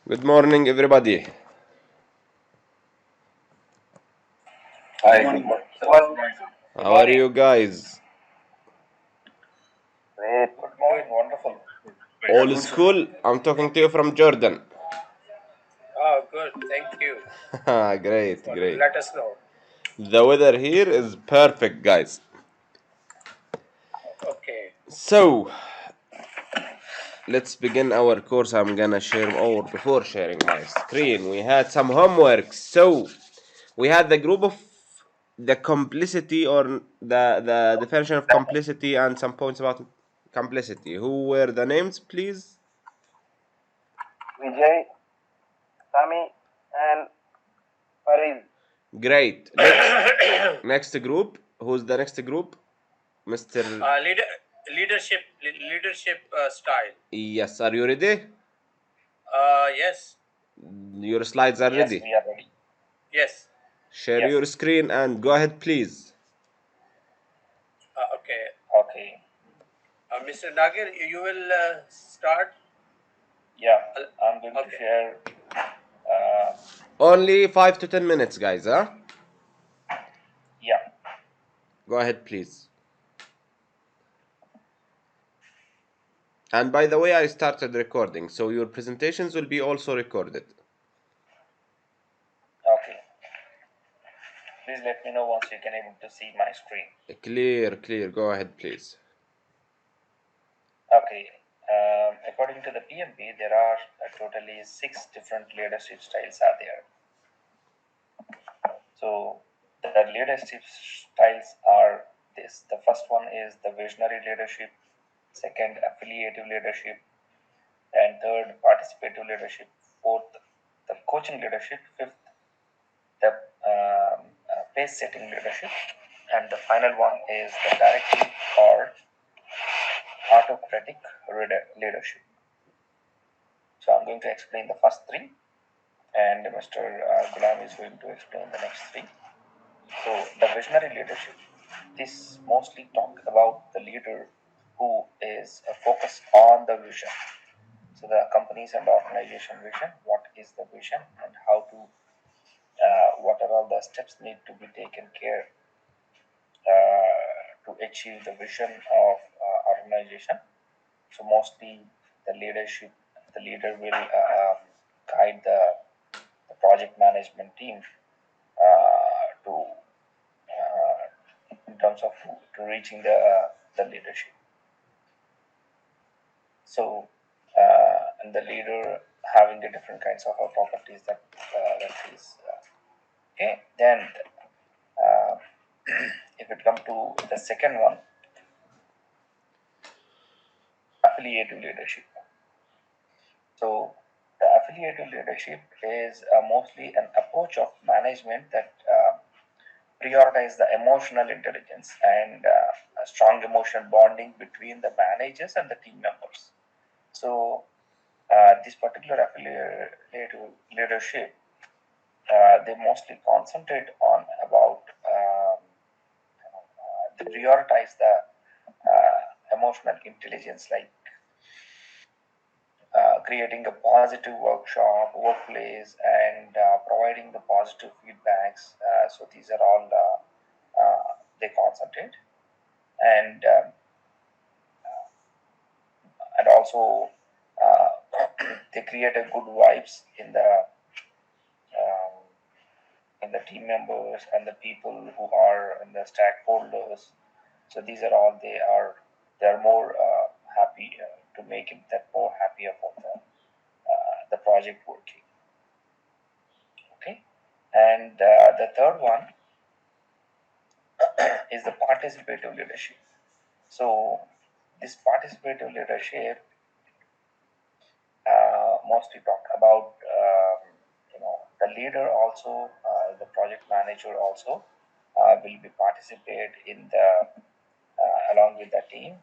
Good morning, everybody. Hi, good morning. Good How are morning. you guys? Great. Good morning. Wonderful. All school? I'm talking to you from Jordan. Oh, good. Thank you Great, for great. let us know. The weather here is perfect, guys. Okay. So, let's begin our course. I'm gonna share, or before sharing my screen, we had some homework. So, we had the group of the complicity or the definition of complicity and some points about complicity. Who were the names, please? Vijay, Sami, and Farid. Great. Next group. Who's the next group? Mr. Leadership style. Yes, are you ready? Yes. Your slides are Yes, ready. we are ready. Yes. Share Yes. your screen and go ahead, please. Okay. Okay. Mr. Nagir, you will start. Yeah, I'm going to share. Only 5 to 10 minutes, guys, huh? Yeah. Go ahead, please. And by the way, I started recording, so your presentations will be also recorded. Okay. Please let me know once you can able to see my screen. Clear, clear. Go ahead, please. Okay. According to the PMP, there are totally 6 different leadership styles are there. So the leadership styles are this. The first one is the visionary leadership, second affiliative leadership, and third participative leadership, fourth the coaching leadership, fifth the pace setting leadership, and the final one is the directive or autocratic leadership. So I'm going to explain the first three, and Mr. Gulam is going to explain the next three. So the visionary leadership. This mostly talk about the leader who is focused on the vision. So the companies and organization vision. What is the vision and how to what are all the steps need to be taken care to achieve the vision of organization. So mostly the leader will guide the project management team to in terms of to reaching the leadership. So and the leader having the different kinds of properties that is okay. Then uh, if it come to the second one, affiliative leadership. So the affiliative leadership is mostly an approach of management that prioritize the emotional intelligence and a strong emotional bonding between the managers and the team members. So this particular affiliative leadership, they mostly concentrate on about they prioritize the emotional intelligence, like creating a positive workplace, and providing the positive feedbacks. So these are all they concentrate, and and also uh, they create a good vibes um, in the team members and the people who are in the stakeholders. So these are all they are more happy to make it that more happy about the project working. Okay, and the third one is the participative leadership. So this participative leadership mostly talk about the leader also, the project manager also will be participate in the along with the team,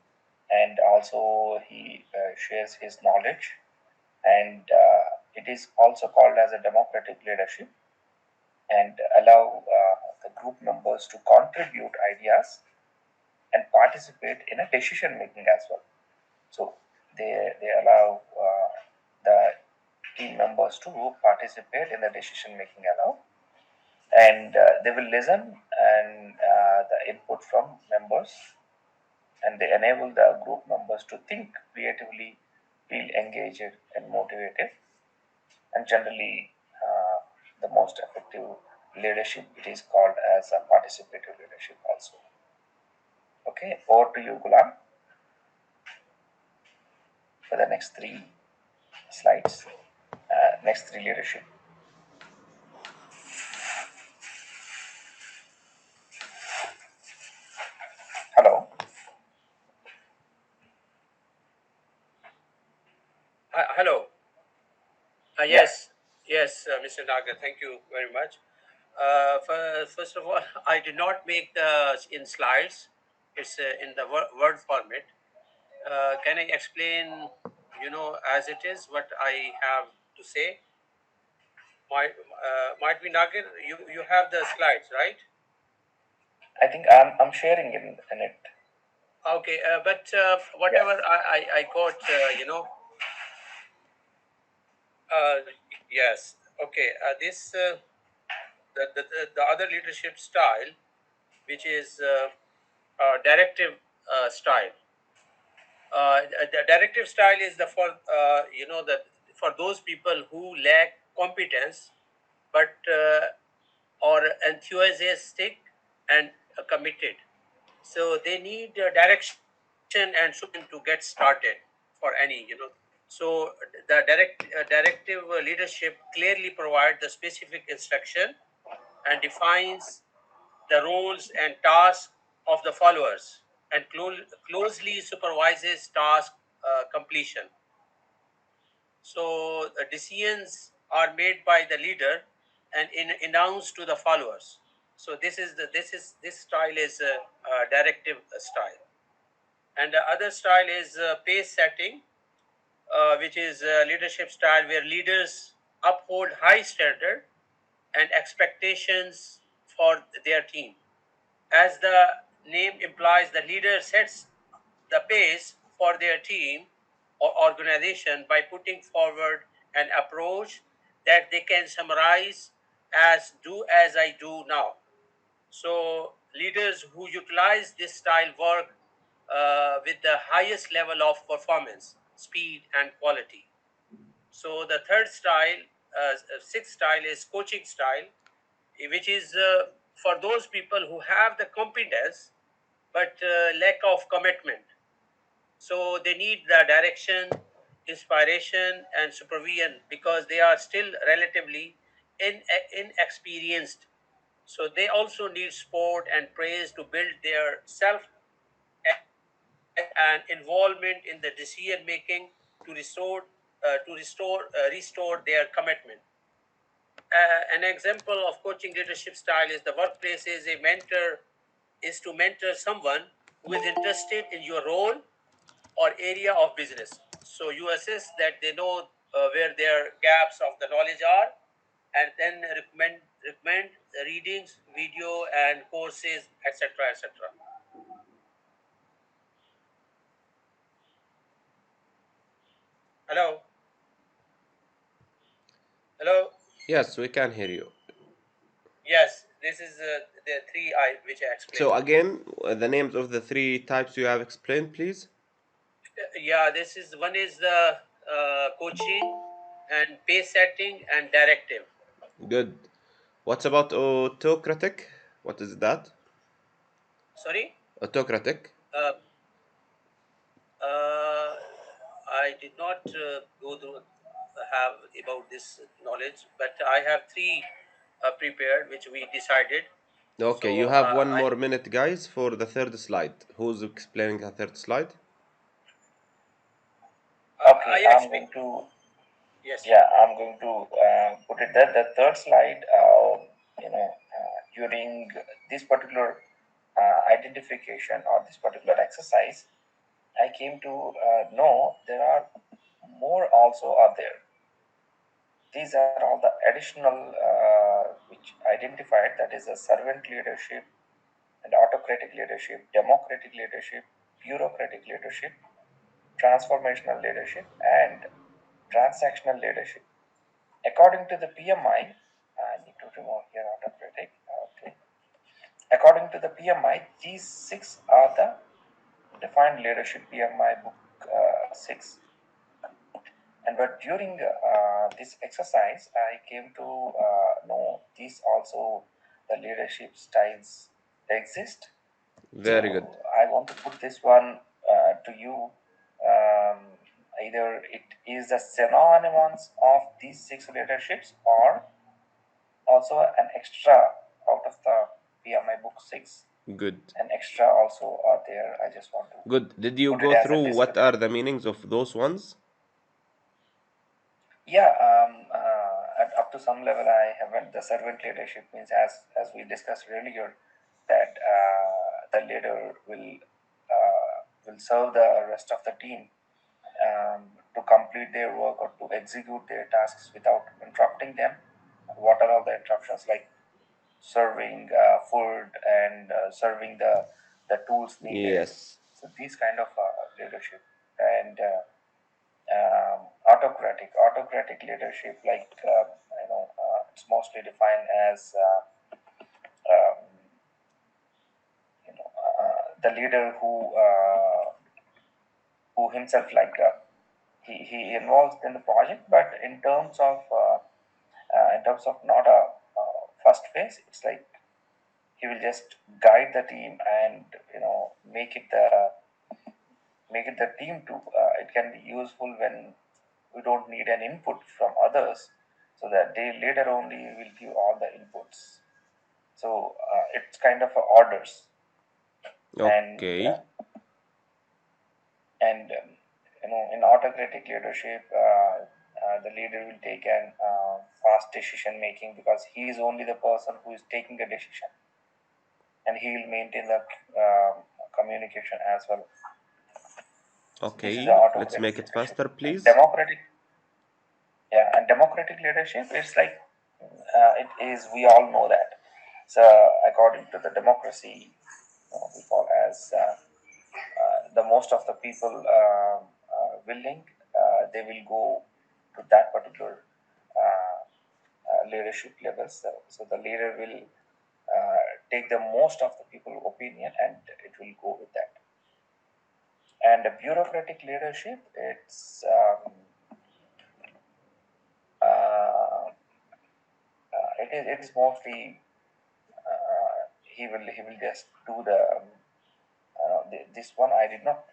and also he shares his knowledge, and it is also called as a democratic leadership, and allow the group members to contribute ideas and participate in a decision making as well. So they allow the team members to participate in the decision making allow, and they will listen and the input from members, and they enable the group members to think creatively, feel engaged and motivated, and generally the most effective leadership, it is called as a participative leadership also. Okay, over to you, Gulam, for the next three slides. Next three leadership. Hello. Hello. Yeah, Yes, Mr. Naga. Thank you very much. First of all, I did not make the in slides. It's in the word format. Can I explain, as it is, what I have to say? Might be Naga. You have the slides, right? I think I'm sharing in it. Okay, but Yeah, whatever I got, uh, yes. Okay, this the other leadership style, which is directive style. The directive style is the for the for those people who lack competence, but or enthusiastic and committed. So they need direction and supervision to get started for any. So the directive leadership clearly provides the specific instruction and defines the roles and tasks of the followers and closely supervises task completion. So decisions are made by the leader and announced to the followers. So this style is directive style, and the other style is pace setting, which is leadership style where leaders uphold high standard and expectations for their team. As the name implies, the leader sets the pace for their team or organization by putting forward an approach that they can summarize as do as I do now. So, leaders who utilize this style work with the highest level of performance, speed, and quality. So, the third style, sixth style is coaching style, which is for those people who have the competence but lack of commitment. So they need the direction, inspiration, and supervision because they are still relatively inexperienced. So they also need support and praise to build their self and involvement in the decision making to restore their commitment. An example of coaching leadership style is the workplace is a mentor is to mentor someone who is interested in your role or area of business. So you assess that they know where their gaps of the knowledge are, and then recommend readings, video, and courses, etc., etc. Hello, hello. Yes, we can hear you. Yes, this is the three I which I explained. So again, the names of the three types you have explained, please. Yeah, this is one is the coaching and pace setting and directive. Good. What's about autocratic? What is that? Sorry. Autocratic. Uh, Uh, I did not go through have about this knowledge, but I have three prepared, which we decided. Okay, you So have one I more minute, guys, for the third slide. Who's explaining the third slide? okay, I I'm explain. going to, Yes. yeah, I'm going to put it that the third slide, during this particular identification or this particular exercise, I came to know there are more also are there. These are all the additional which identified, that is a servant leadership and autocratic leadership, democratic leadership, bureaucratic leadership, transformational leadership, and transactional leadership. According to the PMI, I need to remove here autocratic. Okay. According to the PMI, these 6 are the defined leadership PMI book 6. And but during this exercise, I came to know these also the leadership styles exist. Very good. So I want to put this one to you. Either it is the synonymous of these 6 leaderships or also an extra out of the PMI book 6. Good. An extra also are there. I just want to. Good. Did you put it go as a through what description. are the meanings of those ones? Yeah, up to some level, I haven't. The servant leadership means, as we discussed earlier, that the leader will serve the rest of the team to complete their work or to execute their tasks without interrupting them. What are all the interruptions, like serving food and serving the tools needed? Yes. So these kind of leadership. And autocratic leadership, like it's mostly defined as the leader who himself, like he involves in the project, but in terms of not a first phase, it's like he will just guide the team and make it the team to it can be useful when we don't need an input from others, so that they later only will give all the inputs. So it's kind of orders. and Okay. and in autocratic leadership, the leader will take an fast decision making, because he is only the person who is taking the decision, and he will maintain the communication as well. So this is the Okay. Let's autocratic make it leadership. faster, And please. democratic leadership is like it is, we all know that. So according to the democracy, we call as the most of the people willing, they will go to that particular leadership level. So the leader will take the most of the people opinion, and it will go with that. And the bureaucratic leadership, it is mostly he will just do the this one. I did not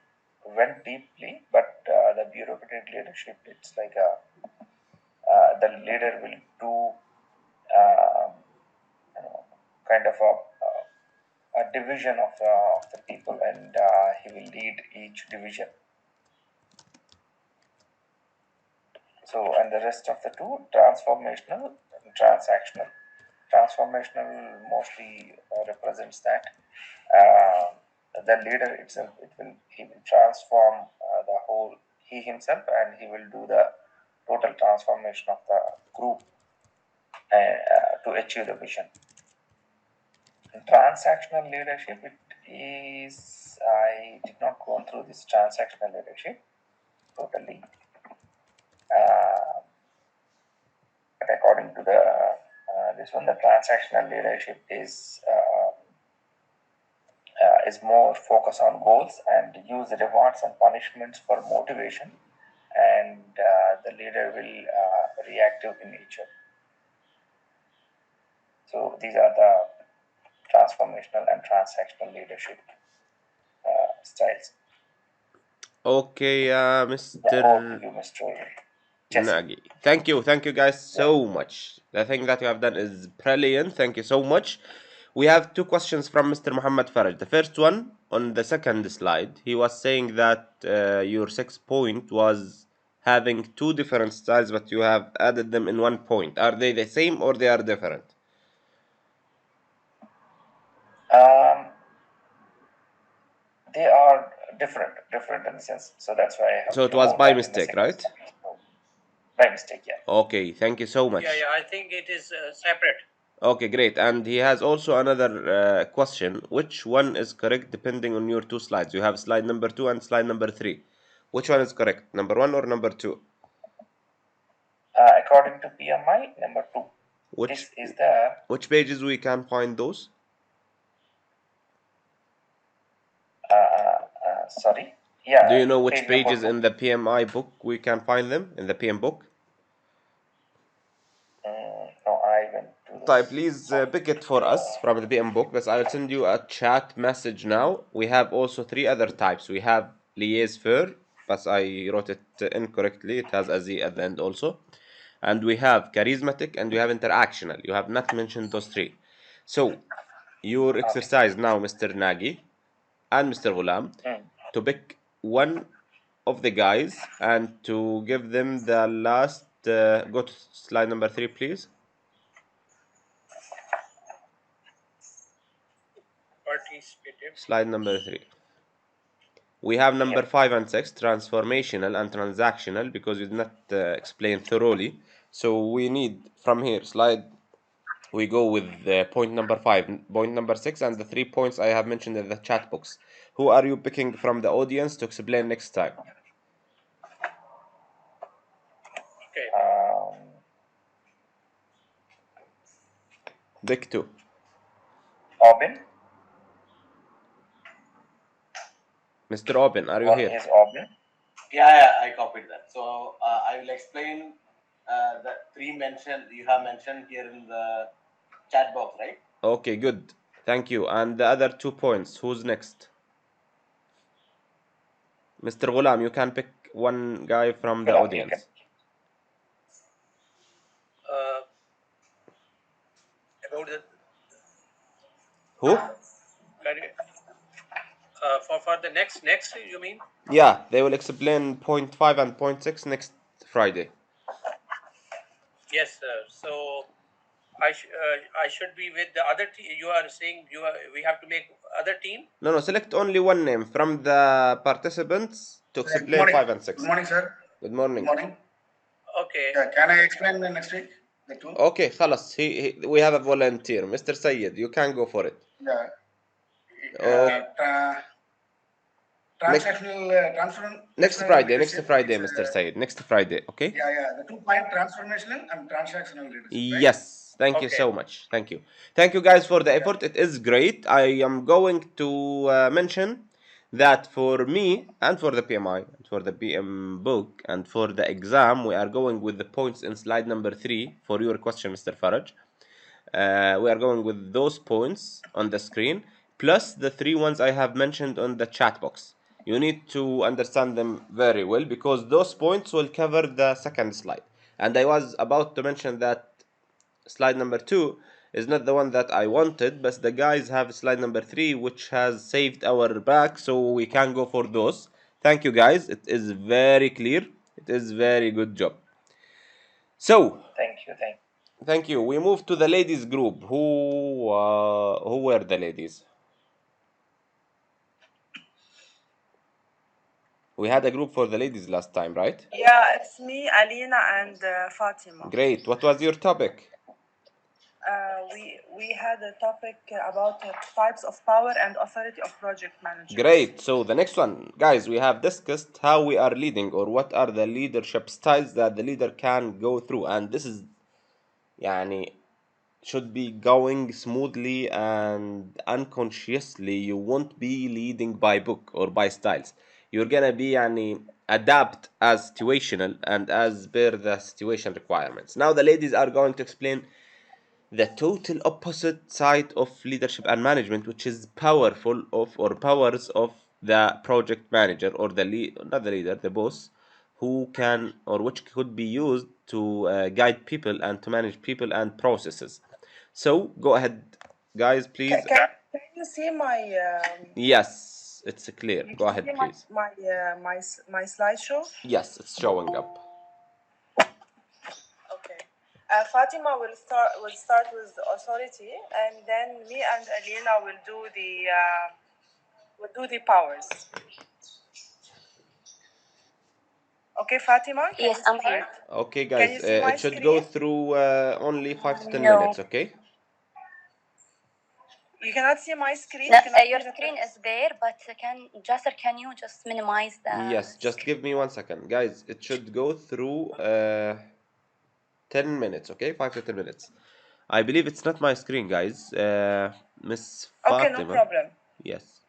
went deeply, but the bureaucratic leadership, it's like the leader will do um, kind of a division of the people, and he will lead each division. So, and the rest of the two, transformational and transactional. Transformational mostly represents that the leader itself, he will transform the whole, he himself, and he will do the total transformation of the group to achieve the vision. In transactional leadership, it is, I did not go through this transactional leadership totally, but according to the this one, the transactional leadership is more focused on goals and use rewards and punishments for motivation, and the leader will reactive in nature. So these are the transformational and transactional leadership styles. Okay, Yeah, over to Mr. you, Mr. Jesse. Nagi. Thank you guys so much. The thing that you have done is brilliant. Thank you so much. We have two questions from Mr. Muhammad Faraj. The first one on the second slide, he was saying that your 6 point was having two different styles, but you have added them in 1 point. Are they the same or they are different? They are different in the sense. So that's why I have So it was removed by that in the mistake, second right? slide. So, by mistake, yeah. Okay, thank you so much. Yeah, I think it is separate. Okay, great. And he has also another question. Which one is correct depending on your two slides? You have slide number 2 and slide number 3. Which one is correct? Number 1 or number 2? according to PMI number 2. This is the which pages we can find those? sorry. Yeah. Do you know which page number pages 2. in the PMI book we can find them in the PM book? No, I went to the طيب, please pick it for us from the PM book. But I'll send you a chat message now. We have also 3 other types. We have liaise for, but I wrote it incorrectly. It has a Z at the end also. And we have charismatic and we have interactional. You have not mentioned those 3. So, your exercise now, Mr. Nagy and Mr. Ghulam, to pick one of the guys and to give them the last. Go to slide number 3, please. Participative. Slide number 3. We have number 5 and 6, transformational and transactional, because we did not explain thoroughly. So we need from here slide. We go with point number 5, point number 6, and the 3 points I have mentioned in the chat box. Who are you picking from the audience to explain next time? Okay. Pick 2. Oben. Mr. Oben, are you What here? is Oben? Yeah, I copied that. So I will explain the 3 you have mentioned here in the chat box, right? Okay, good. Thank you. And the other 2 points, who's next? Mr. Ghulam, you can pick one guy from the audience. About the Who? For the next you mean? Yeah, they will explain point 5 and point 6 next Friday. Yes, sir. So I should be with the other team. You are saying we have to make other team? No, select only one name from the participants to explain 5 and 6. Good morning, sir. Good morning. Good morning. Okay. Can I explain the next week? The 2? Okay, خلاص. We have a volunteer. Mr. Sayed, you can go for it. Yeah. Transactional Next Friday, Mr. Sayed. Next Friday, okay? Yeah. The 2-point transformational and transactional leadership. Right? Yes. Thank you so much. Thank you. Thank you guys for the effort. It is great. I am going to mention that for me and for the PMI, and for the PM book, and for the exam, we are going with the points in slide number 3 for your question, Mr. Faraj. We are going with those points on the screen, plus the 3 ones I have mentioned on the chat box. You need to understand them very well, because those points will cover the second slide. And I was about to mention that slide number 2 is not the one that I wanted, but the guys have slide number 3, which has saved our back, so we can go for those. Thank you guys. It is very clear. It is very good job. So, thank you. We move to the ladies group. Who were the ladies? We had a group for the ladies last time, right? Yeah, it's me, Alina, and Fatima. Great. What was your topic? We had a topic about types of power and authority of project managers. Great. So the next one, guys, we have discussed how we are leading, or what are the leadership styles that the leader can go through, and this is should be going smoothly, and unconsciously you won't be leading by book or by styles. You're gonna be adapt as situational and as per the situation requirements. Now the ladies are going to explain the total opposite side of leadership and management, which is powerful of, or powers of, the project manager, or not the leader, the boss, who can, or which could be used to guide people and to manage people and processes. So go ahead, guys, please. Can you see my? Yes, it's clear. Go ahead, please. My slideshow. Yes, it's showing up. Okay. Fatima will start with authority, and then me and Alina will do the powers. Okay, Fatima? Yes, I'm here. Okay, guys, it should screen? go through only 5 to 10 No. minutes, okay? You cannot see my screen? No, your screen is there, but can you just minimize the... Yes, just give me 1 second. Guys, it should go through 10 minutes, okay? 5 to 10 minutes. I believe it's not my screen, guys. Miss Okay, no Fatima. problem. Yes.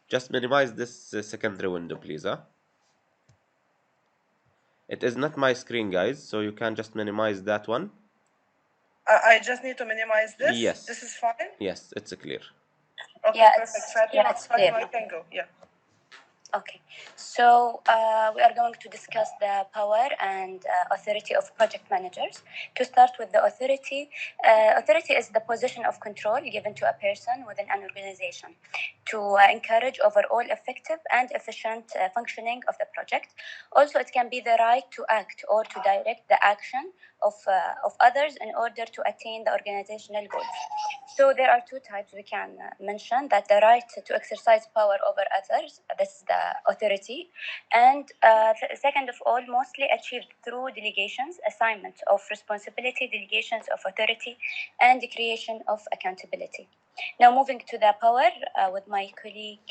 Just minimize this secondary window, please, huh? It is not my screen, guys, so you can just minimize that one. I just need to minimize this. Yes. This is fine. Yes, it's clear. Okay, Yeah, perfect. Fatima, it's clear. Fatima, you can go. Yeah. Okay, so we are going to discuss the power and authority of project managers. To start with the authority, authority is the position of control given to a person within an organization to encourage overall effective and efficient functioning of the project. Also, it can be the right to act or to direct the action of others in order to attain the organizational goals. So there are two types we can mention: that the right to exercise power over others, this is the authority, and second of all, mostly achieved through delegations, assignment of responsibility, delegations of authority, and the creation of accountability. Now moving to the power with my colleague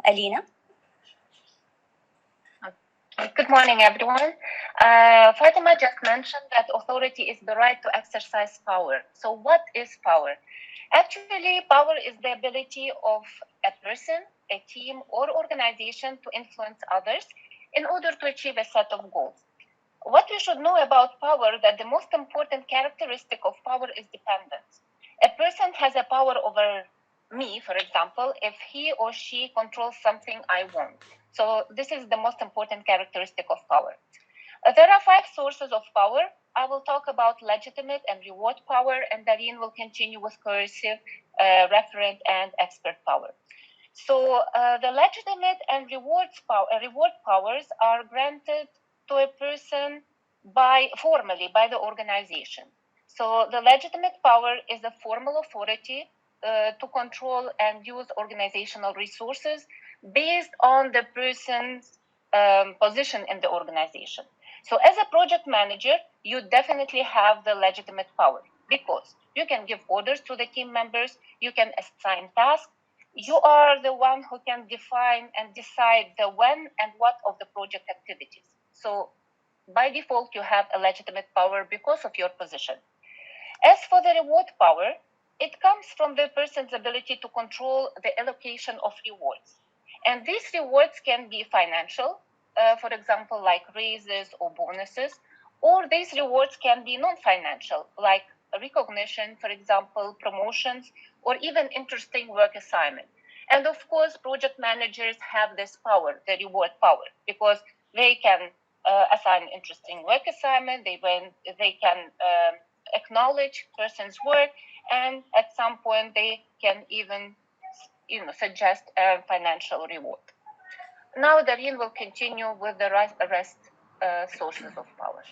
Alina. Good morning, everyone. Fatima just mentioned that authority is the right to exercise power. So, what is power? Actually, power is the ability of a person, a team, or organization to influence others in order to achieve a set of goals. What we should know about power that the most important characteristic of power is dependence. A person has a power over me, for example, if he or she controls something I want. So this is the most important characteristic of power. There are 5 sources of power. I will talk about legitimate and reward power, and Darine will continue with coercive, referent, and expert power. So the legitimate and reward powers are granted to a person formally by the organization. So the legitimate power is a formal authority to control and use organizational resources based on the person's position in the organization. So as a project manager, you definitely have the legitimate power because you can give orders to the team members, you can assign tasks, you are the one who can define and decide the when and what of the project activities. So by default, you have a legitimate power because of your position. As for the reward power, it comes from the person's ability to control the allocation of rewards. And these rewards can be financial, for example, like raises or bonuses, or these rewards can be non financial, like recognition, for example, promotions, or even interesting work assignment. And of course, project managers have this power, the reward power, because they can assign interesting work assignment, they can acknowledge person's work, and at some point they can even suggest a financial reward. Now Darine will continue with the rest sources of power.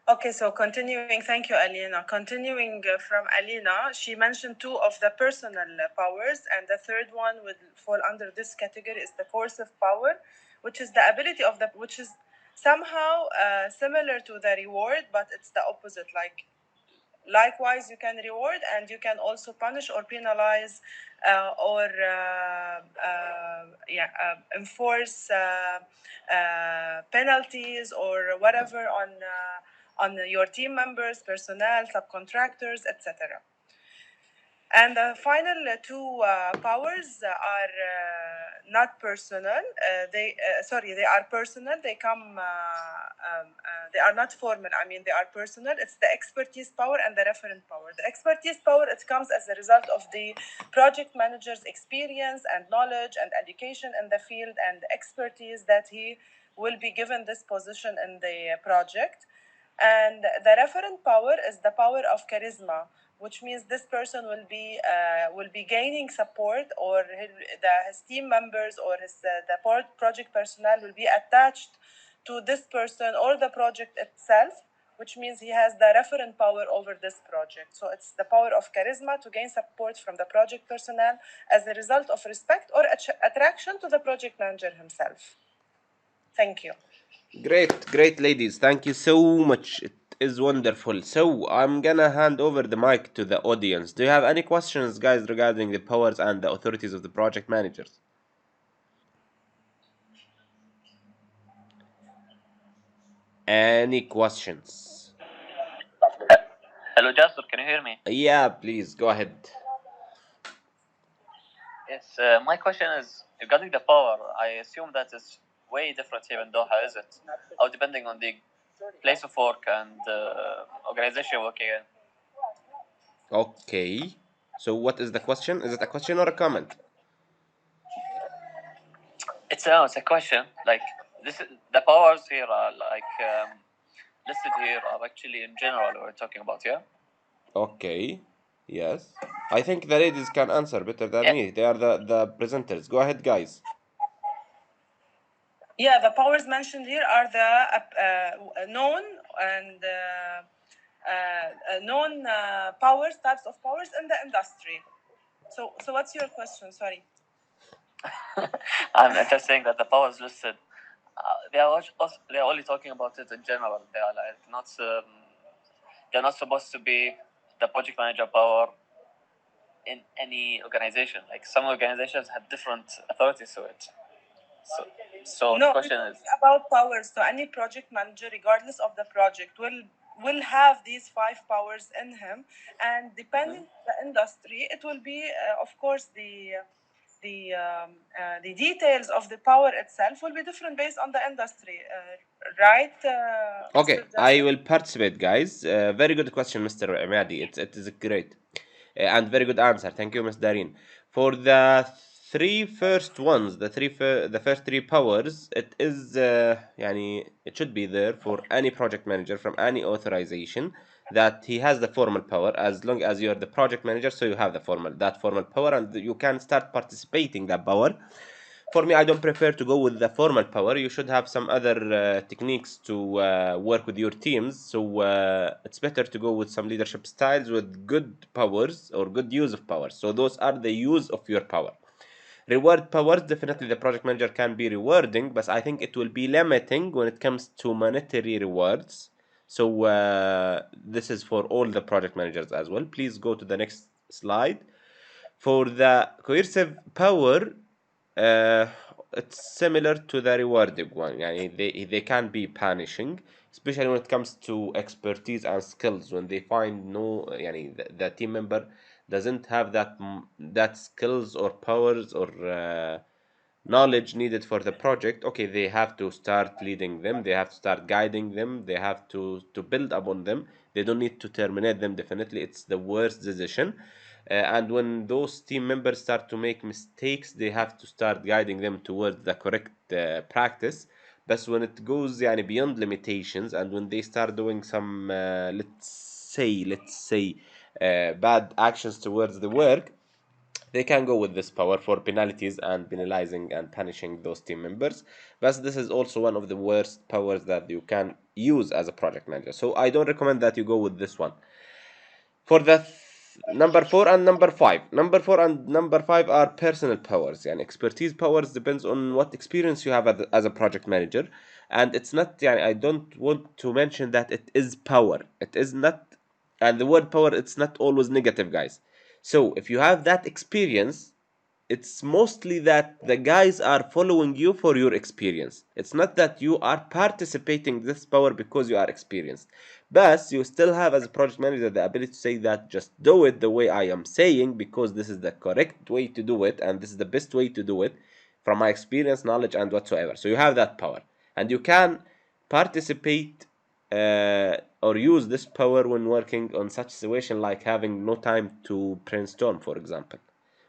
Okay, so continuing, thank you, Alina. Continuing from Alina, she mentioned 2 of the personal powers, and the third one would fall under this category is the coercive power, which is the ability of which is somehow similar to the reward, but it's the opposite. Likewise, you can reward and you can also punish or penalize or enforce penalties or whatever on your team members, personnel, subcontractors, etc. And the final 2 powers are not personal. They are personal. They come. They are not formal. I mean, they are personal. It's the expertise power and the referent power. The expertise power, it comes as a result of the project manager's experience and knowledge and education in the field and expertise that he will be given this position in the project. And the referent power is the power of charisma, which means this person will be gaining support, or his team members or the project personnel will be attached to this person or the project itself, which means he has the referent power over this project. So it's the power of charisma to gain support from the project personnel as a result of respect or attraction to the project manager himself. Thank you. Great, ladies. Thank you so much. It is wonderful. So, I'm gonna hand over the mic to the audience. Do you have any questions, guys, regarding the powers and the authorities of the project managers? Any questions? Hello, Jasper. Can you hear me? Yeah, please go ahead. Yes. My question is regarding the power. I assume that is way different here in Doha, is it? Or depending on the place of work and organization working in. Okay. So what is the question? Is it a question or a comment? It's a question. Like this, the powers here are like listed here are actually in general we're talking about. Yeah. Okay. Yes. I think the ladies can answer better than Yeah. me. They are the presenters. Go ahead, guys. Yeah, the powers mentioned here are the known and known powers, types of powers in the industry. So what's your question? Sorry. I'm just saying that the powers listed, they are only talking about it in general. They are like not. They're not supposed to be the project manager power in any organization. Like some organizations have different authorities to it. So No, the question is about powers. So any project manager, regardless of the project, will have these 5 powers in him, and depending on the industry, it will be, of course, the details of the power itself will be different based on the industry, right? Okay, Mr. I Jasper? will participate, guys. Very good question, Mr. Madi. It is great and very good answer. Thank you, Ms. Dareen. For the three first ones, the first three powers, it is يعني it should be there for any project manager from any authorization that he has the formal power. As long as you are the project manager, so you have the formal power, and you can start participating that power. For me, I don't prefer to go with the formal power. You should have some other techniques to work with your teams. So it's better to go with some leadership styles with good powers or good use of power. So those are the use of your power. Reward powers, definitely the project manager can be rewarding, but I think it will be limiting when it comes to monetary rewards. So this is for all the project managers as well. Please go to the next slide. For the coercive power, uh, it's similar to the rewarding one. يعني they can be punishing, especially when it comes to expertise and skills. When they find no, يعني the team member doesn't have that skills or powers or knowledge needed for the project, okay, they have to start leading them, they have to start guiding them, they have to build upon them. They don't need to terminate them. Definitely it's the worst decision. And when those team members start to make mistakes, they have to start guiding them towards the correct practice. But when it goes يعني beyond limitations, and when they start doing some let's say bad actions towards the work, they can go with this power for penalties and penalizing and punishing those team members. But this is also one of the worst powers that you can use as a project manager. So I don't recommend that you go with this one. For the number 4 and number 5. Number 4 and number 5 are personal powers. And expertise powers depends on what experience you have as a project manager. And it's not, I don't want to mention that it is power. It is not, and the word power, it's not always negative, guys. So if you have that experience, it's mostly that the guys are following you for your experience. It's not that you are participating this power because you are experienced. But you still have, as a project manager, the ability to say that just do it the way I am saying, because this is the correct way to do it and this is the best way to do it from my experience, knowledge, and whatsoever. So you have that power, and you can participate or use this power when working on such situation like having no time to brainstorm, for example,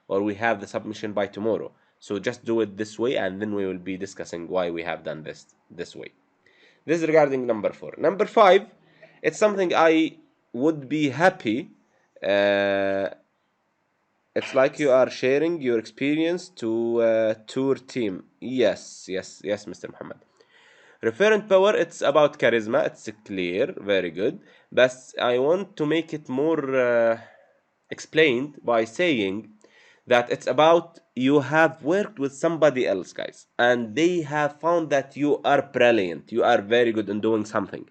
or we have the submission by tomorrow. So just do it this way, and then we will be discussing why we have done this way. This is regarding number 4. Number 5, it's something I would be happy. It's like you are sharing your experience to tour team. Yes, Mr. Muhammad. Referent power, it's about charisma. It's clear, very good. But I want to make it more explained by saying that it's about you have worked with somebody else, guys, and they have found that you are brilliant, you are very good in doing something,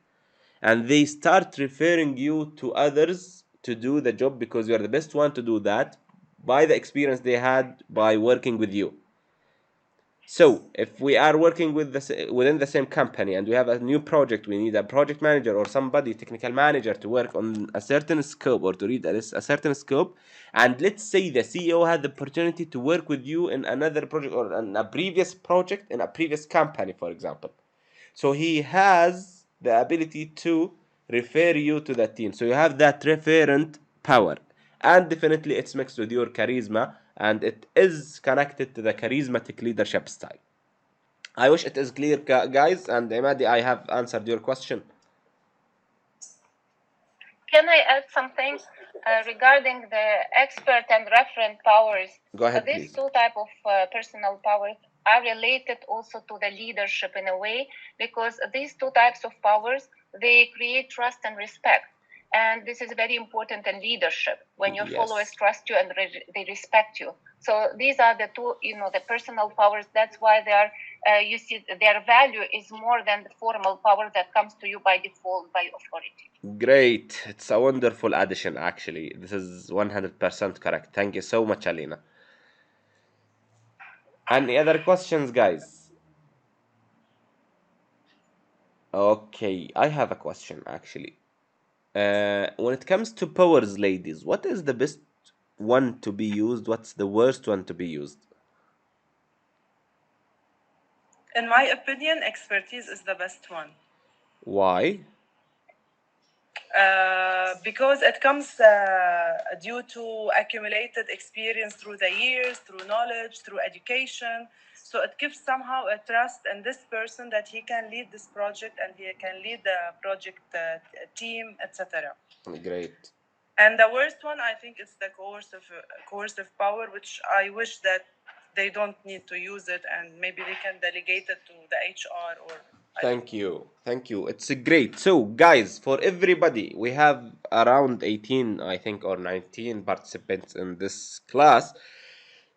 and they start referring you to others to do the job because you are the best one to do that by the experience they had by working with you. So if we are working with within the same company and we have a new project, we need a project manager or somebody, technical manager, to work on a certain scope or to read a certain scope. And let's say the CEO had the opportunity to work with you in another project or in a previous project in a previous company, for example. So he has the ability to refer you to that team. So you have that referent power. And definitely it's mixed with your charisma and it is connected to the charismatic leadership style. I wish it is clear, guys. And Imadi, I have answered your question. Can I add something regarding the expert and referent powers? Go ahead, These please. two type of personal powers are related also to the leadership in a way, because these two types of powers, they create trust and respect. And this is very important in leadership when your Yes. followers trust you and they respect you. So these are the two, the personal powers. That's why they are, you see, their value is more than the formal power that comes to you by default by authority. Great. It's a wonderful addition, actually. This is 100% correct. Thank you so much, Alina. Any other questions, guys? Okay, I have a question, actually. When it comes to powers, ladies, what is the best one to be used? What's the worst one to be used? In my opinion, expertise is the best one. Why? Because it comes due to accumulated experience through the years, through knowledge, through education. So it gives somehow a trust in this person that he can lead this project and he can lead the project team, etc. Great. And the worst one, I think, is the coercive power, which I wish that they don't need to use it, and maybe they can delegate it to the HR or. Thank you. Thank you. It's great. So, guys, for everybody, we have around 18, I think, or 19 participants in this class.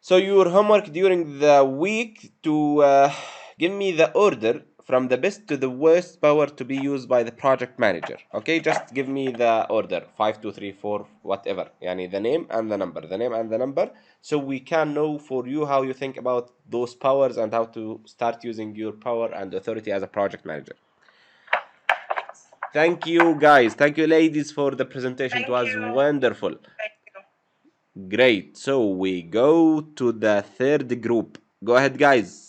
So, your homework during the week to give me the order from the best to the worst power to be used by the project manager. Okay, just give me the order 5, 2, 3, 4, whatever. Yani the name and the number, the name and the number, so we can know for you how you think about those powers and how to start using your power and authority as a project manager. Thank you, guys. Thank you, ladies, for the presentation. It was wonderful. Thank you. Great. So we go to the third group. Go ahead, guys.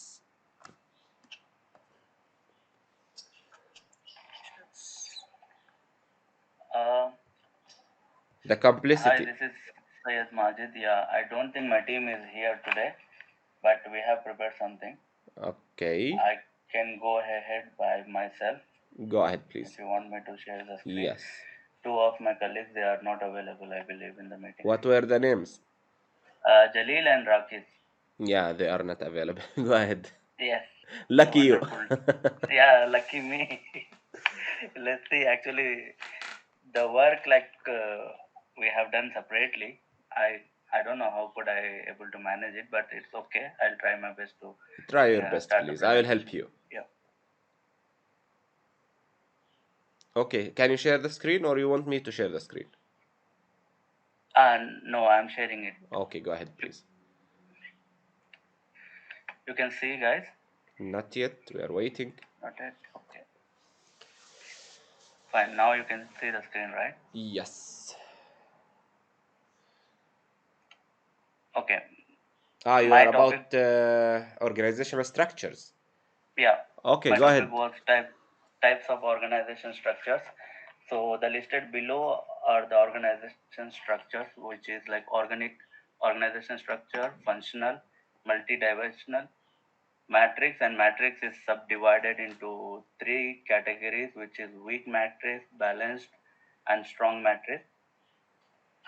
The Hi, complicity. this is Sayed Majid. Yeah, I don't think my team is here today, but we have prepared something. Okay. I can go ahead by myself. Go ahead, please. If you want me to share the screen. Yes. Two of my colleagues, they are not available, I believe, in the meeting. What were the names? Jalil and Rakis. Yeah, they are not available. Go ahead. Yes. Lucky you. Yeah, lucky me. Let's see. Actually, the work we have done separately. I don't know how could I able to manage it, but it's okay. I'll try my best to Try your best, please. I will help you. Yeah. Okay, can you share the screen or you want me to share the screen? No, I'm sharing it. Okay, go ahead, please. You can see, guys? Not yet. We are waiting. Not yet. Okay. Fine. Now you can see the screen, right? Yes. Okay. You are about organizational structures. Yeah. Okay, my go ahead. Was types of organization structures. So the listed below are the organization structures, which is like organic organization structure, functional, multidimensional, matrix, and matrix is subdivided into three categories, which is weak matrix, balanced, and strong matrix.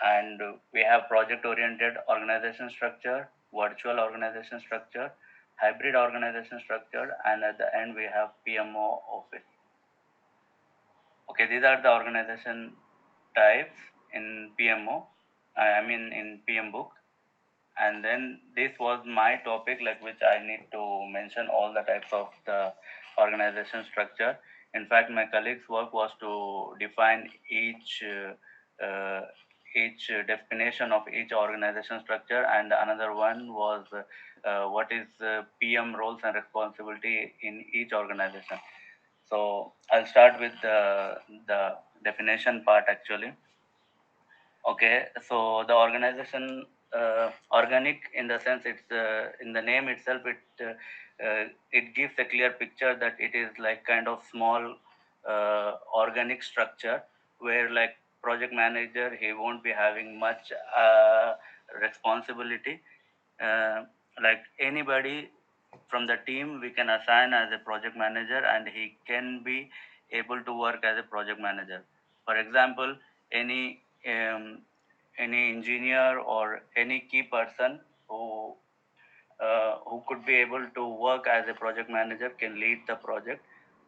And we have project oriented organization structure, virtual organization structure, hybrid organization structure, and at the end we have PMO office. Okay, these are the organization types in PMO, I mean in PM book. And then this was my topic, like which I need to mention all the types of the organization structure. In fact, my colleague's work was to define each each definition of each organization structure, and another one was what is PM roles and responsibility in each organization. So I'll start with the definition part actually. Okay, so the organization, organic in the sense it's in the name itself, it gives a clear picture that it is like kind of small organic structure where like project manager he won't be having much responsibility. Uh, like anybody from the team we can assign as a project manager and he can be able to work as a project manager. For example, any any engineer or any key person who could be able to work as a project manager can lead the project,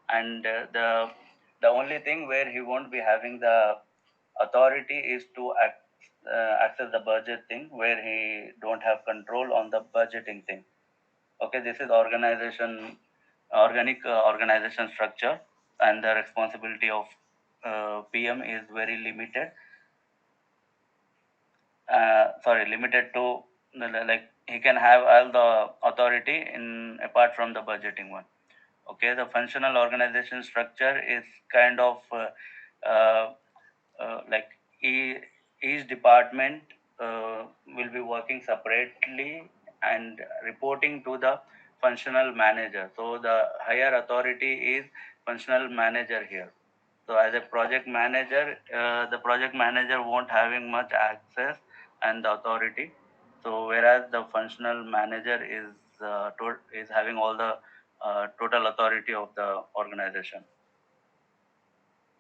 and the only thing where he won't be having the authority is to access the budget thing, where he don't have control on the budgeting thing. Okay, this is organic organization structure, and the responsibility of PM is very limited. Limited to like he can have all the authority in apart from the budgeting one. Okay, the functional organization structure is kind of like each department will be working separately and reporting to the functional manager. So the higher authority is functional manager here. So as a project manager, the project manager won't having much access and the authority. So whereas the functional manager is having all the total authority of the organization.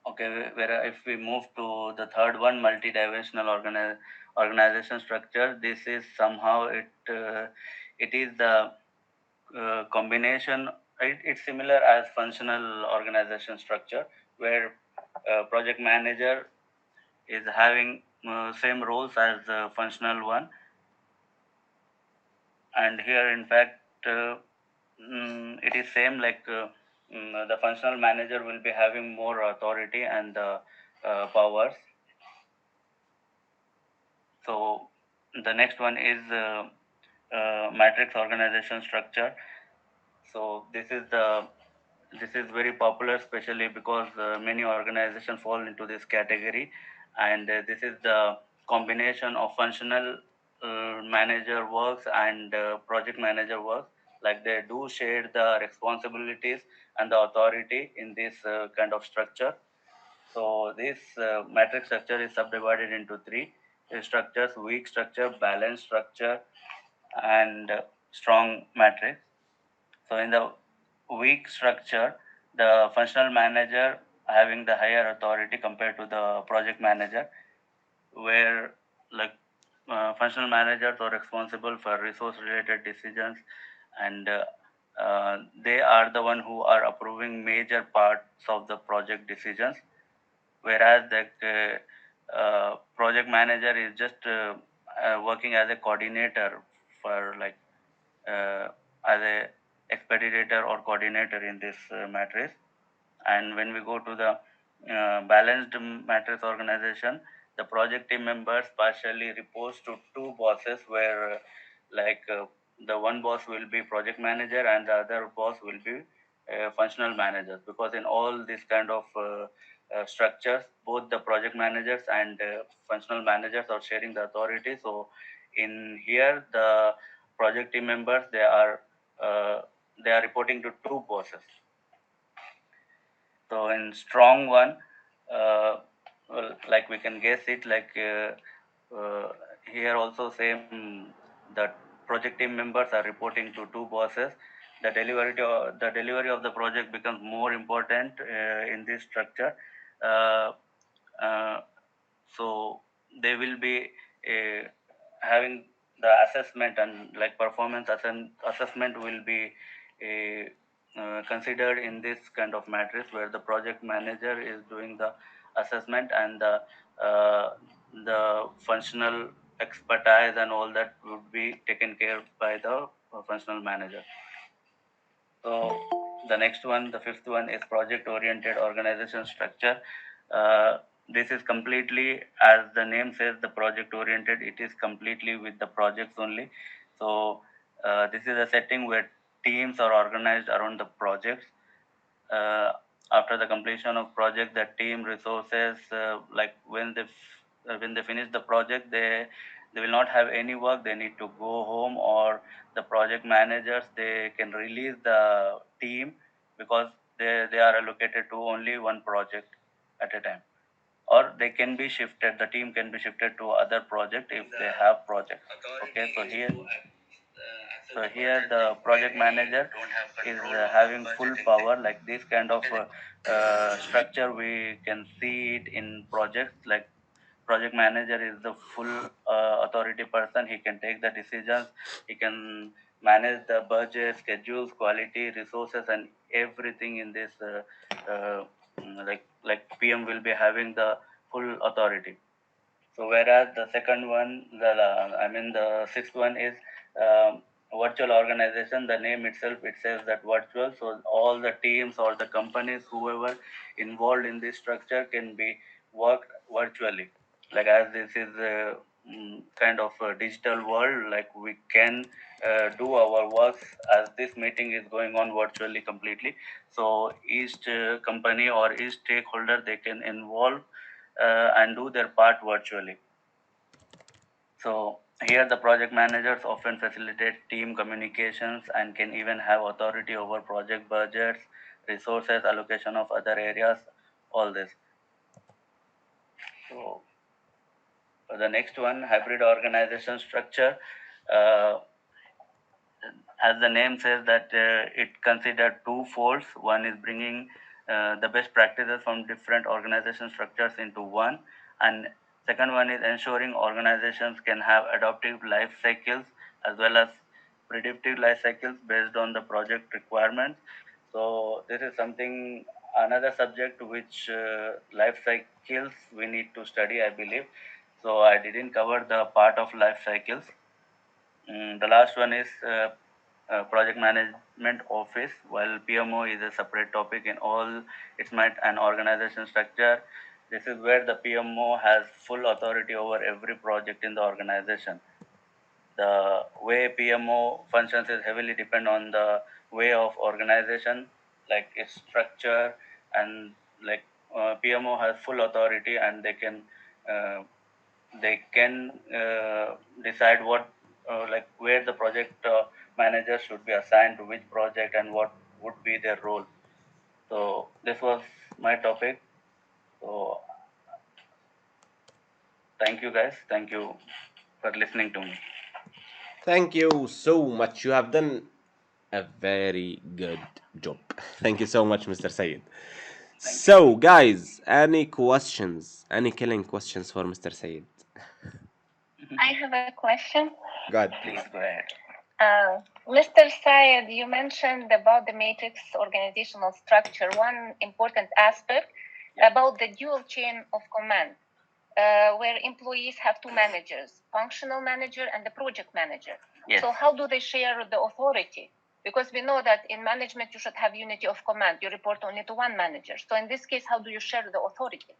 Okay, where if we move to the third one, multidimensional organization structure, this is somehow it is the combination. It's similar as functional organization structure, where project manager is having same roles as the functional one, and here in fact it is same like the functional manager will be having more authority and powers. So the next one is matrix organization structure. So this is very popular, especially because many organizations fall into this category, and this is the combination of functional manager works and project manager works. Like they do share the responsibilities and the authority in this kind of structure. So this matrix structure is subdivided into three structures: weak structure, balanced structure, and strong matrix. So in the weak structure, the functional manager having the higher authority compared to the project manager, where like functional managers are responsible for resource related decisions, and they are the one who are approving major parts of the project decisions, whereas the project manager is just working as a coordinator for like as a expeditor or coordinator in this matrix. And when we go to the balanced matrix organization, the project team members partially reports to two bosses, where the one boss will be project manager and the other boss will be functional managers, because in all these kind of structures both the project managers and functional managers are sharing the authority. So in here the project team members they are reporting to two bosses. So in strong one, well, like we can guess it, here also same, that project team members are reporting to two bosses. The delivery of the project becomes more important in this structure. Uh, uh, so they will be uh, having the assessment, and like performance assessment will be considered in this kind of matrix, where the project manager is doing the assessment and the functional expertise and all that would be taken care by the functional manager. So the next one, the fifth one, is project oriented organization structure. This is completely, as the name says, the project oriented. It is completely with the projects only. So this is a setting where teams are organized around the projects. After the completion of project, the team resources, like when they finish the project, they will not have any work. They need to go home, or the project managers, they can release the team because they are allocated to only one project at a time, or they can be shifted. The team can be shifted to other project if they have projects. Okay, so here the project manager is having full power. Like this kind of structure, we can see it in projects. Like project manager is the full authority person. He can take the decisions. He can manage the budget, schedules, quality, resources, and everything in this. Like PM will be having the full authority. So whereas the second one, the sixth one is virtual organization. The name itself, it says that virtual. So all the teams or the companies, whoever involved in this structure, can be worked virtually. Like as this is a kind of a digital world, like we can do our works as this meeting is going on virtually completely. So each company or each stakeholder, they can involve and do their part virtually. So here the project managers often facilitate team communications and can even have authority over project budgets, resources, allocation of other areas, all this. So the next one, hybrid organization structure. Uh, as the name says, that it considered two folds. One is bringing the best practices from different organization structures into one, and second one is ensuring organizations can have adaptive life cycles as well as predictive life cycles based on the project requirements. So this is something, another subject which life cycles we need to study, I believe. So I didn't cover the part of life cycles. The last one is project management office, while PMO is a separate topic in all its might and organization structure. This is where the PMO has full authority over every project in the organization. The way PMO functions is heavily depend on the way of organization, like its structure, and like PMO has full authority, and uh, they can decide what like where the project manager should be assigned to which project and what would be their role. So this was my topic. So thank you guys, thank you for listening to me. Thank you so much. You have done a very good job. Thank you so much, Mr. Sayed. So, guys, any questions? Any killing questions for Mr. Sayed? I have a question. Go ahead, please. Please go ahead. Mr. Syed, you mentioned about the matrix organizational structure. One important aspect about the dual chain of command, where employees have two managers, functional manager and the project manager. Yes. So how do they share the authority? Because we know that in management you should have unity of command. You report only to one manager. So in this case, how do you share the authority?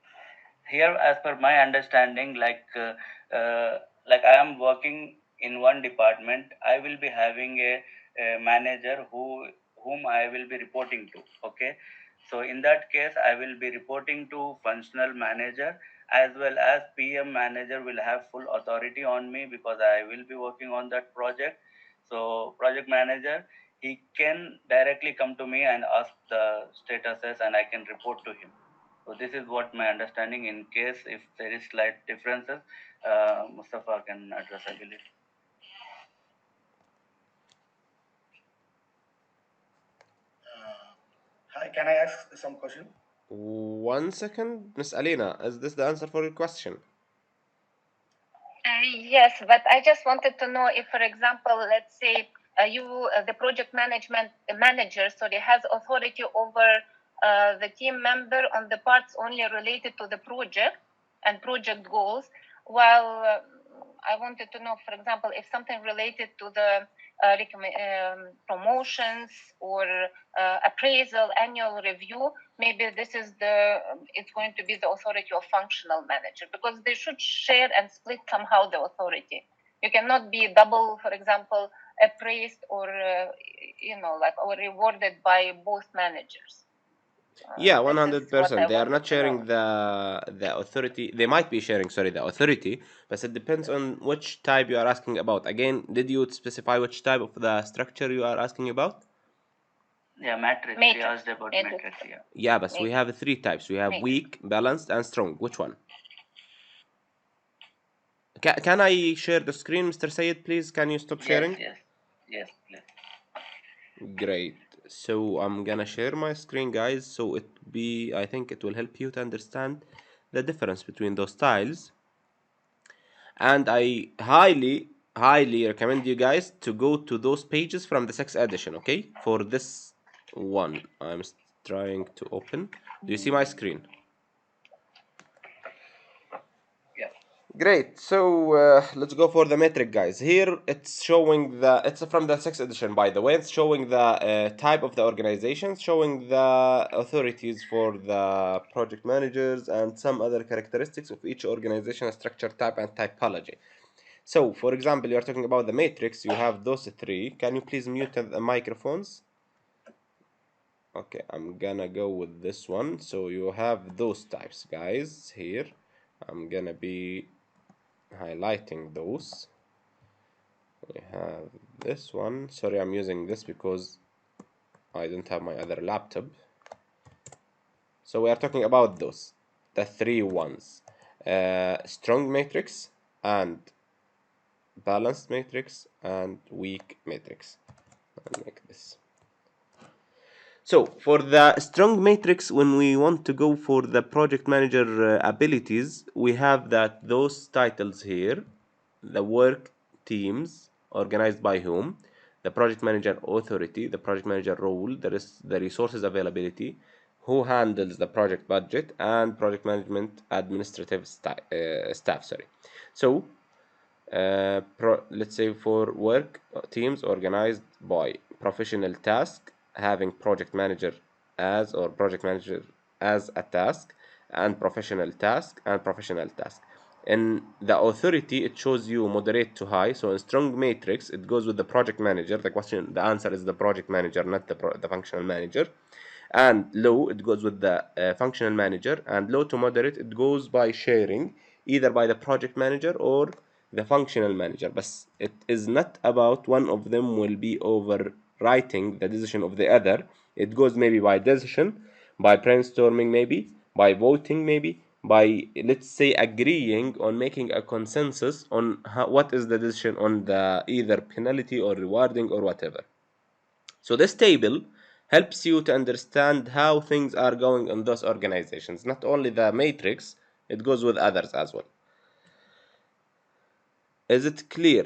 Here, as per my understanding, like I am working in one department, I will be having a manager whom I will be reporting to. Okay, so in that case, I will be reporting to functional manager, as well as PM manager will have full authority on me because I will be working on that project. So project manager, he can directly come to me and ask the statuses, and I can report to him. So this is what my understanding. In case if there is slight differences, Mustafa can address, I believe. Hi, can I ask some question? 1 second, Miss Alina. Is this the answer for your question? Yes, but I just wanted to know if, for example, let's say the project management manager, sorry, has authority over the team member on the parts only related to the project and project goals, while I wanted to know, for example, if something related to the promotions or appraisal, annual review, maybe this is it's going to be the authority of functional manager, because they should share and split somehow the authority. You cannot be double, for example, appraised or or rewarded by both managers. Yeah, This is what I 100%. They are wanted not to know. sharing the authority. They might be sharing, sorry, the authority, but it depends on which type you are asking about. Again, did you specify which type of the structure you are asking about? Yeah, matrix. He asked about matrix. Yeah. Yeah, but we have three types. We have weak, balanced, and strong. Which one? Can I share the screen, Mr. Sayed, please? Can you stop sharing? Yes, please. Great. So I'm gonna share my screen, guys. So I think it will help you to understand the difference between those styles. And I highly recommend you guys to go to those pages from the 6th edition, okay? For this one, I'm trying to open. Do you see my screen? Yeah. Great. So let's go for the metric, guys. Here it's showing it's from the 6th edition, by the way. It's showing the type of the organizations, showing the authorities for the project managers, and some other characteristics of each organization, structure type, and typology. So, for example, you're talking about the matrix. You have those three. Can you please mute the microphones? Okay, I'm gonna go with this one. So you have those types, guys. Here, I'm gonna be highlighting those. We have this one. Sorry, I'm using this because I don't have my other laptop. So we are talking about those, the three ones: strong matrix, and balanced matrix, and weak matrix. I'll make this. So for the strong matrix, when we want to go for the project manager abilities, we have those titles here: the work teams, organized by whom, the project manager authority, the project manager role, the resources availability, who handles the project budget, and project management administrative staff. Sorry. So let's say for work teams organized by professional task, having project manager or project manager as a task, and professional task and professional task. In the authority, it shows you moderate to high. So in strong matrix, it goes with the project manager. The answer is the project manager, not the functional manager. And low, it goes with the functional manager. And low to moderate, it goes by sharing, either by the project manager or the functional manager. But it is not about one of them will be overwriting the decision of the other. It goes maybe by decision, by brainstorming, maybe by voting, maybe by, let's say, agreeing on making a consensus on what is the decision on the either penalty or rewarding or whatever. So this table helps you to understand how things are going in those organizations. Not only the matrix, it goes with others as well. Is it clear?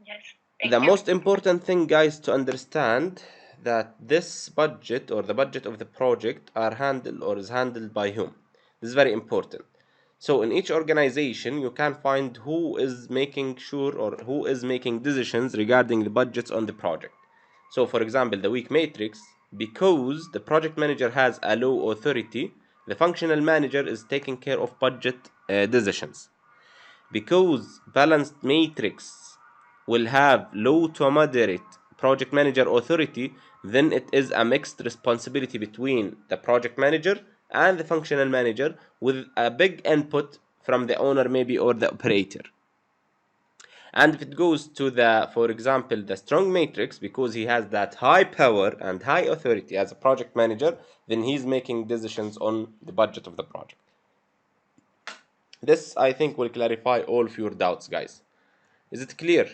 Yes. The most important thing, guys, to understand that this budget or the budget of the project is handled by whom. This is very important. So in each organization, you can find who is making sure or who is making decisions regarding the budgets on the project. So for example, the weak matrix, because the project manager has a low authority, the functional manager is taking care of budget decisions. Because balanced matrix will have low to moderate project manager authority, then it is a mixed responsibility between the project manager and the functional manager, with a big input from the owner maybe or the operator. And if it goes to for example, the strong matrix, because he has that high power and high authority as a project manager, then he's making decisions on the budget of the project. This, I think, will clarify all of your doubts, guys. Is it clear?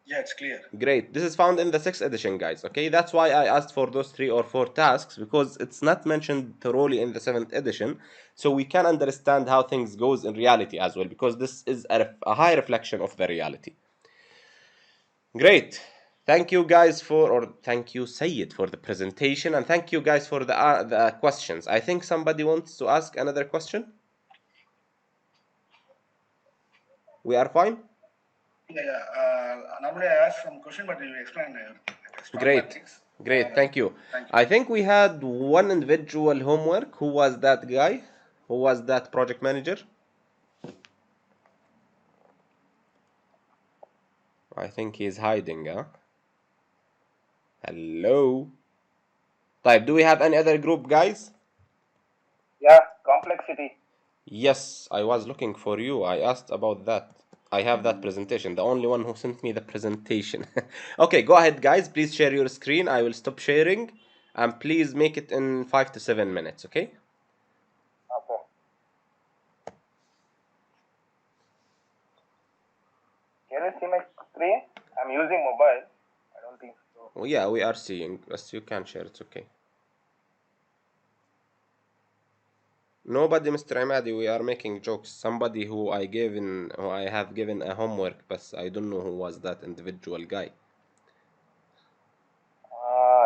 Yeah, it's clear. Great. This is found in the 6th edition, guys. Okay, that's why I asked for those 3 or 4 tasks, because it's not mentioned thoroughly in the 7th edition, so we can understand how things goes in reality as well, because this is a high reflection of the reality. Great. Thank you guys thank you, Sayed, for the presentation, and thank you guys for the questions. I think somebody wants to ask another question. We are fine? Normally I ask some question, but you explain Great. Great, thank you. I think we had one individual homework. Who was that guy? Who was that project manager? I think he's hiding, huh? Hello? طيب, do we have any other group, guys? Yeah, complexity. Yes, I was looking for you. I asked about that. I have that presentation. The only one who sent me the presentation. Okay, go ahead, guys. Please share your screen. I will stop sharing. And please make it in 5 to 7 minutes, okay? Okay. Can you see my screen? I'm using mobile. I don't think so. Well, yeah, we are seeing. Yes, you can share. It's okay. Nobody, Mr. Imadi. We are making jokes. Somebody who I have given a homework, but I don't know who was that individual guy.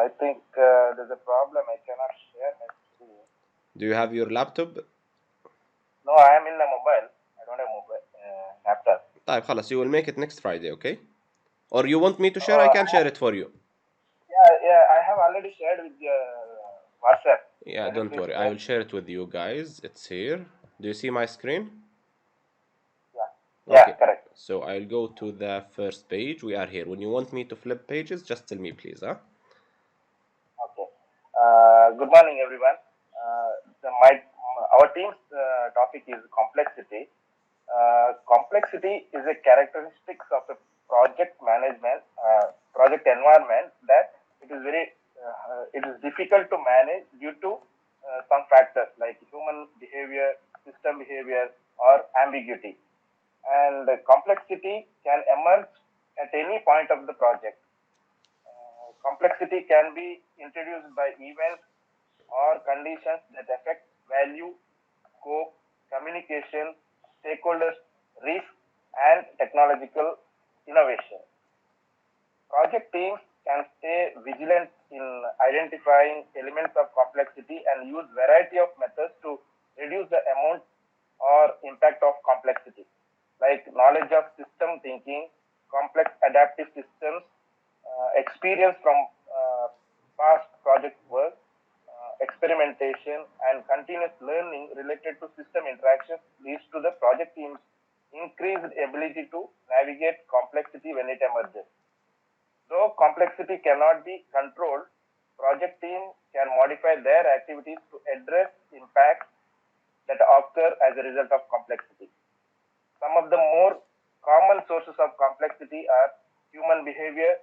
I think there's a problem. I cannot share my screen. Do you have your laptop? No, I am in the mobile. I don't have mobile laptop. طيب خلاص, you will make it next Friday, okay? Or you want me to share? I can share it for you. Yeah, I have already shared with your WhatsApp. Yeah, don't worry. I will share it with you guys. It's here. Do you see my screen? Yeah, Okay. correct. So I'll go to the first page. We are here. When you want me to flip pages, just tell me, please, huh? Okay. Good morning, everyone. Our team's topic is complexity. Complexity is a characteristics of a project management, project environment that it is difficult to manage due to some factors like human behavior, system behavior, or ambiguity. And complexity can emerge at any point of the project. Complexity can be introduced by events or conditions that affect value, scope, communication, stakeholders, risk, and technological innovation. Project teams can stay vigilant in identifying elements of complexity and use variety of methods to reduce the amount or impact of complexity, like knowledge of system thinking, complex adaptive systems, experience from past project work, experimentation, and continuous learning related to system interactions leads to the project team's increased ability to navigate complexity when it emerges. Though complexity cannot be controlled, project team can modify their activities to address impacts that occur as a result of complexity. Some of the more common sources of complexity are human behavior,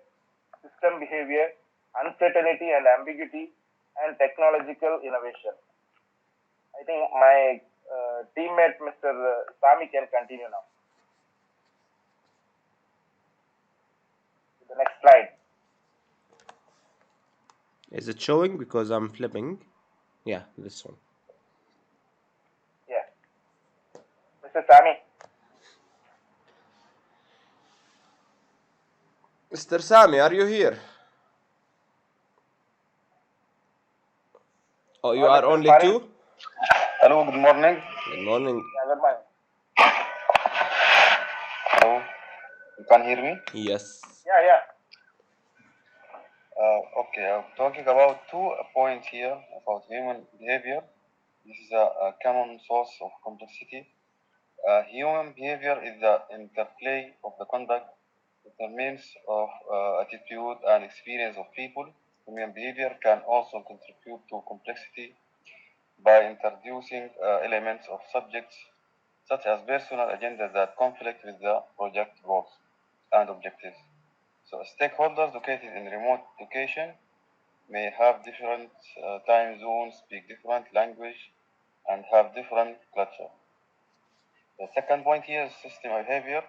system behavior, uncertainty and ambiguity, and technological innovation. I think my teammate, Mr. Sami, can continue now. The next slide. Is it showing? Because I'm flipping. Yeah, this one. Yeah. Mr. Sami. Mr. Sami, are you here? Oh, you are Mr. only Farid. two? Hello, good morning. Good morning. Yeah, good morning. Hello, you can hear me? Yes. Yeah. Okay, I'm talking about 2 points here about human behavior. This is a common source of complexity. Human behavior is the interplay of the conduct, determines of attitude and experience of people. Human behavior can also contribute to complexity by introducing elements of subjects such as personal agendas that conflict with the project goals and objectives. So stakeholders located in remote location may have different time zones, speak different language, and have different culture. The second point here is system behavior.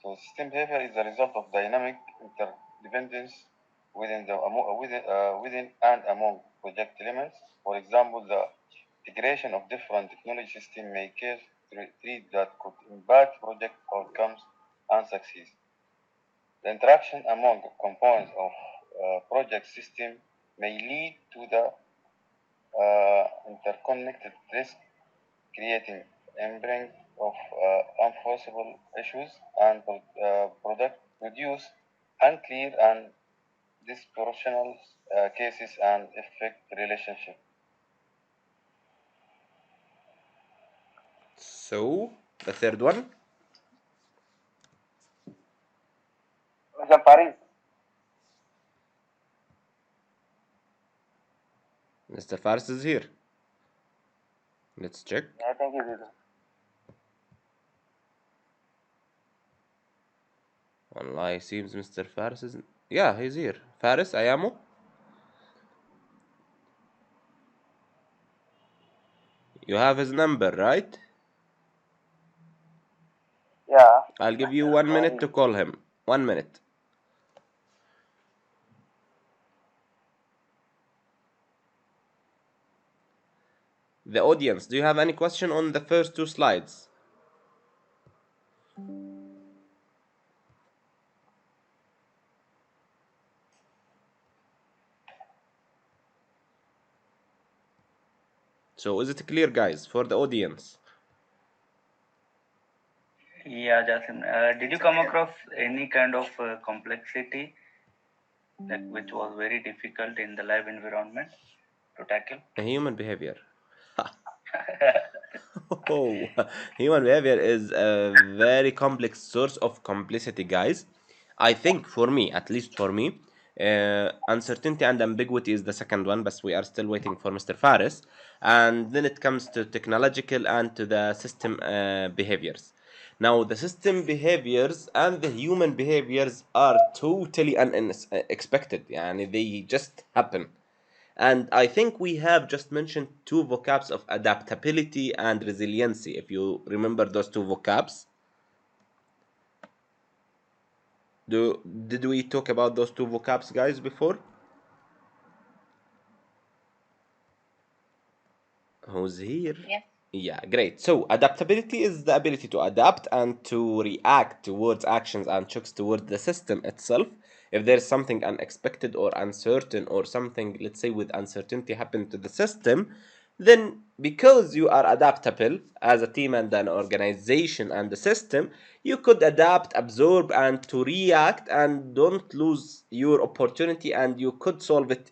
So system behavior is the result of dynamic interdependence within and among project elements. For example, the integration of different technology systems may cause threat that could impact project outcomes and success. The interaction among components of project system may lead to the interconnected risk, creating of unforeseeable issues and produce unclear and disproportional cases and effect relationship. So the third one, Mr. Faris, Mr. Faris is here. Let's check. I think it is. Wallahi, seems Mr. Faris is. Yeah, he's here. Faris, Ayamo? You have his number, right? Yeah. I'll give you 1 minute to call him. 1 minute. The audience, do you have any question on the first two slides? So is it clear, guys, for the audience? Yeah, Jasim. Did you come across any kind of complexity like which was very difficult in the live environment to tackle? Human behavior. Oh, human behavior is a very complex source of complexity, guys. I think for me, at least for me, uncertainty and ambiguity is the second one, but we are still waiting for Mr. Faris. And then it comes to technological and to the system behaviors. Now, the system behaviors and the human behaviors are totally unexpected. Yani they just happen. And I think we have just mentioned two vocabs of adaptability and resiliency, if you remember those two vocabs. Did we talk about those two vocabs, guys, before? Who's here? Yes. Yeah, great. So, adaptability is the ability to adapt and to react towards actions and shocks towards the system itself. If there's something unexpected or uncertain or something, let's say, with uncertainty happen to the system, then because you are adaptable as a team and an organization and the system, you could adapt, absorb, and to react and don't lose your opportunity and you could solve it,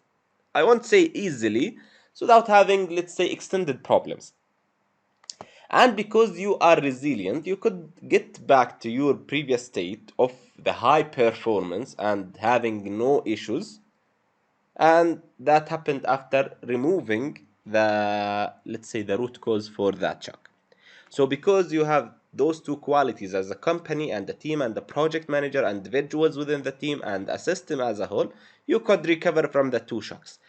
I won't say easily, so without having, let's say, extended problems. And because you are resilient, you could get back to your previous state of the high performance and having no issues. And that happened after removing the, let's say, the root cause for that shock. So because you have those two qualities as a company and a team and a project manager and individuals within the team and a system as a whole, you could recover from the two shocks.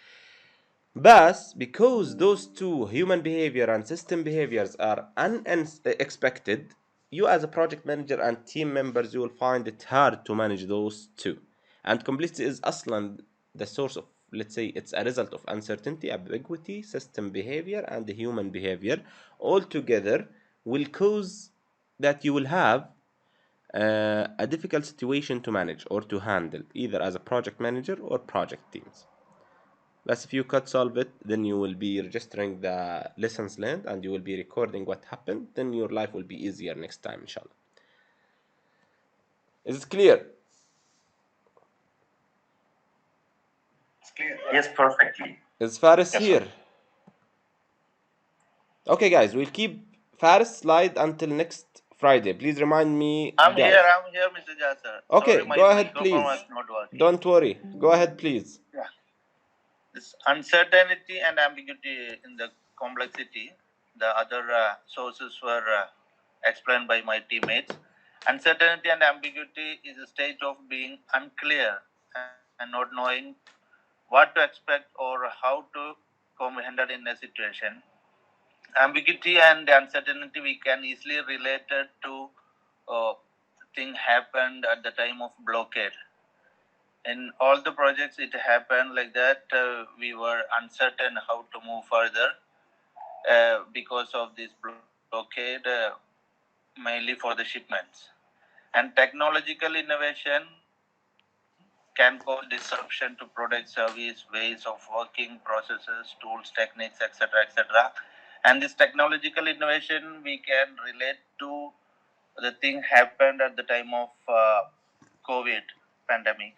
But because those two, human behavior and system behaviors, are unexpected, you as a project manager and team members, you will find it hard to manage those two. And complexity is aslan the source of, let's say, it's a result of uncertainty, ambiguity, system behavior, and the human behavior. All together will cause that you will have a difficult situation to manage or to handle, either as a project manager or project teams. But if you could solve it, then you will be registering the lessons learned and you will be recording what happened. Then your life will be easier next time, inshallah. Is it clear? It's clear. Yes, perfectly. Is Faris Yes, here? sir. Okay, guys, we'll keep Faris slide until next Friday. Please remind me, I'm guys. here, Mr. Jasser. Okay, Sorry, my go ahead, microphone please. was not working. Don't worry. Go ahead, please. Yeah. This uncertainty and ambiguity in the complexity, the other sources were explained by my teammates. Uncertainty and ambiguity is a state of being unclear and not knowing what to expect or how to comprehend in a situation. Ambiguity and uncertainty we can easily relate it to thing happened at the time of blockade. In all the projects it happened like that. We were uncertain how to move further because of this blockade, mainly for the shipments. And technological innovation can cause disruption to product service, ways of working, processes, tools, techniques, etc., etc. And this technological innovation we can relate to the thing happened at the time of COVID pandemic.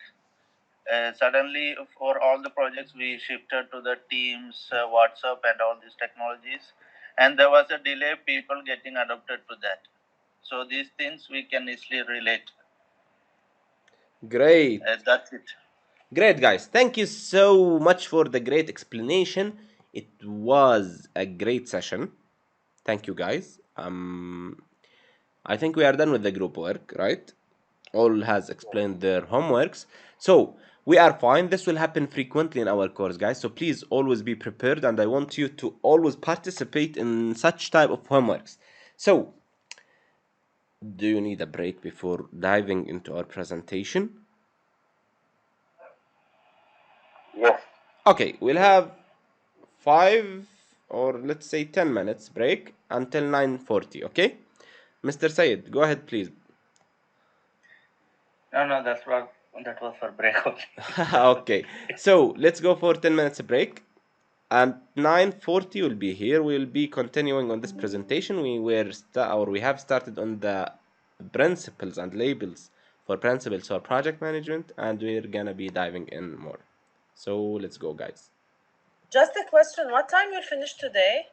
Suddenly, for all the projects, we shifted to the Teams, WhatsApp, and all these technologies, and there was a delay. People getting adopted to that. So these things we can easily relate. Great. That's it. Great, guys. Thank you so much for the great explanation. It was a great session. Thank you, guys. I think we are done with the group work, right? All has explained their homeworks. So we are fine. This will happen frequently in our course, guys. So please always be prepared, and I want you to always participate in such type of homeworks. So, do you need a break before diving into our presentation? Yes. Okay, we'll have 5 or let's say 10 minutes break until 9:40, okay? Mr. Sayed, go ahead, please. No, that was for break only. Okay, so let's go for 10 minutes break. And 9:40 will be here. We'll be continuing on this presentation. We have started on the principles and labels for principles for project management, and we're gonna be diving in more. So let's go, guys. Just a question, what time you'll finish today?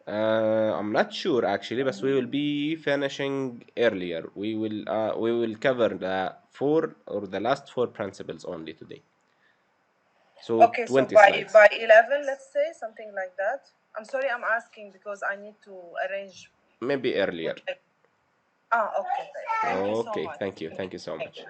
I'm not sure actually, but we will be finishing earlier. We will cover the 4 or the last 4 principles only today. So Okay, so 20 slides. by 11, let's say, something like that. I'm sorry, I'm asking because I need to arrange. Maybe earlier. Okay. Thank you so Okay, much. thank you so much.